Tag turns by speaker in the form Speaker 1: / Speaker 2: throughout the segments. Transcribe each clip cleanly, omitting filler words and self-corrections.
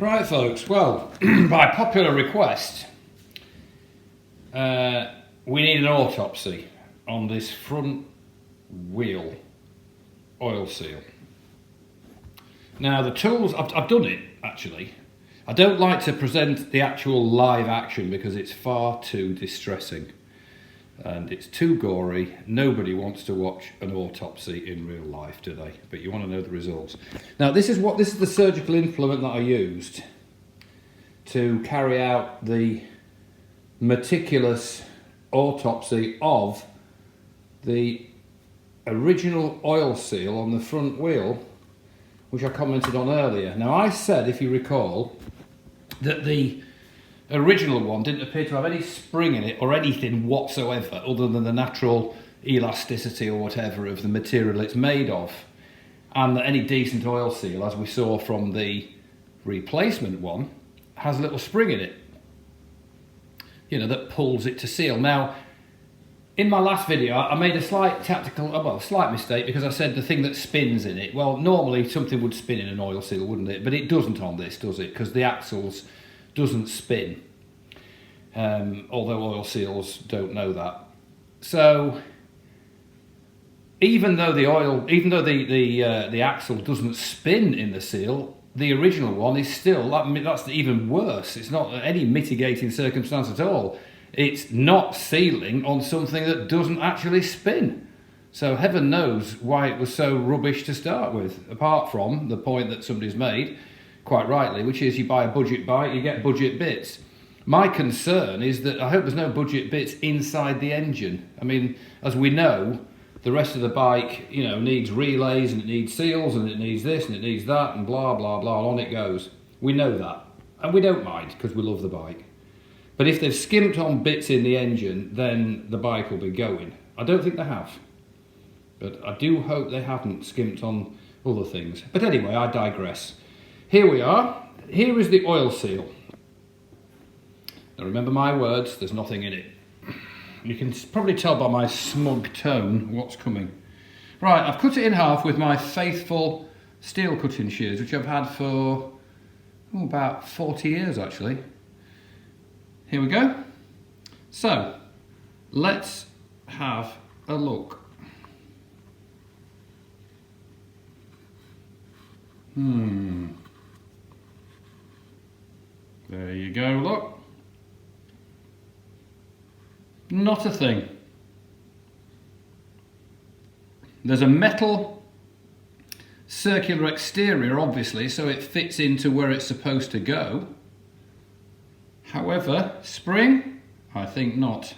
Speaker 1: Right folks, well, by popular request, we need an autopsy on this front wheel oil seal. Now the tools, I've done it actually. I don't like to present the actual live action because it's far too distressing and it's too gory. Nobody wants to watch an autopsy in real life, do they? But you want to know the results. Now this is the surgical implement that I used to carry out the meticulous autopsy of the original oil seal on the front wheel, which I commented on earlier. Now I said, if you recall, that the original one didn't appear to have any spring in it or anything whatsoever other than the natural elasticity or whatever of the material it's made of, and that any decent oil seal, as we saw from the replacement one, has a little spring in it, you know, that pulls it to seal. Now in my last video I made a slight slight mistake, because I said the thing that spins in it. Well, normally something would spin in an oil seal, wouldn't it? But it doesn't on this, does it? Because the axles doesn't spin, although oil seals don't know that. So even though the axle doesn't spin in the seal, the original one is still, that's even worse. It's not any mitigating circumstance at all. It's not sealing on something that doesn't actually spin. So heaven knows why it was so rubbish to start with, apart from the point that somebody's made, quite rightly, which is you buy a budget bike, you get budget bits. My concern is that I hope there's no budget bits inside the engine. I mean, as we know, the rest of the bike, you know, needs relays and it needs seals and it needs this and it needs that and blah, blah, blah, and on it goes. We know that. And we don't mind because we love the bike. But if they've skimped on bits in the engine, then the bike will be going. I don't think they have. But I do hope they haven't skimped on other things. But anyway, I digress. Here we are. Here is the oil seal. Now remember my words, there's nothing in it. You can probably tell by my smug tone what's coming. Right, I've cut it in half with my faithful steel cutting shears, which I've had for about 40 years actually. Here we go. So, let's have a look. There you go, look. Not a thing. There's a metal circular exterior, obviously, so it fits into where it's supposed to go. However, spring, I think not.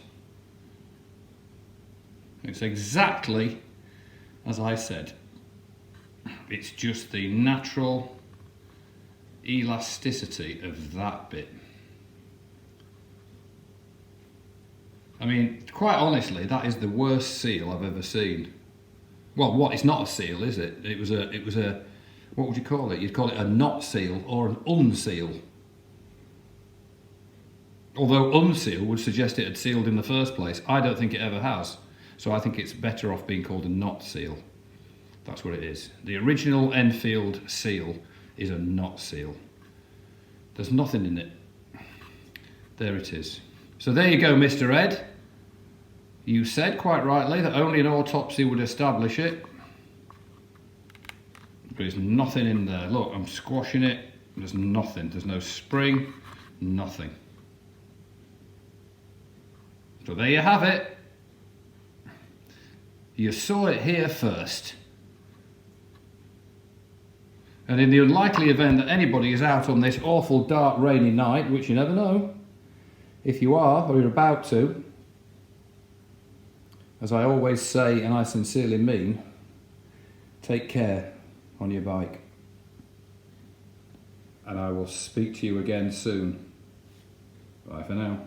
Speaker 1: It's exactly as I said. It's just the natural elasticity of that bit. I mean, quite honestly, that is the worst seal I've ever seen. Well, it's not a seal, is it? It was a, what would you call it? You'd call it a not seal or an unseal. Although unseal would suggest it had sealed in the first place. I don't think it ever has. So I think it's better off being called a not seal. That's what it is. The original Enfield seal is a not seal. There's nothing in it. There it is. So there you go, Mr. Ed. You said quite rightly that only an autopsy would establish it. There's nothing in there. Look, I'm squashing it. There's nothing. There's no spring. Nothing. So there you have it. You saw it here first. And in the unlikely event that anybody is out on this awful dark rainy night, which you never know, if you are or you're about to, as I always say and I sincerely mean, take care on your bike. And I will speak to you again soon. Bye for now.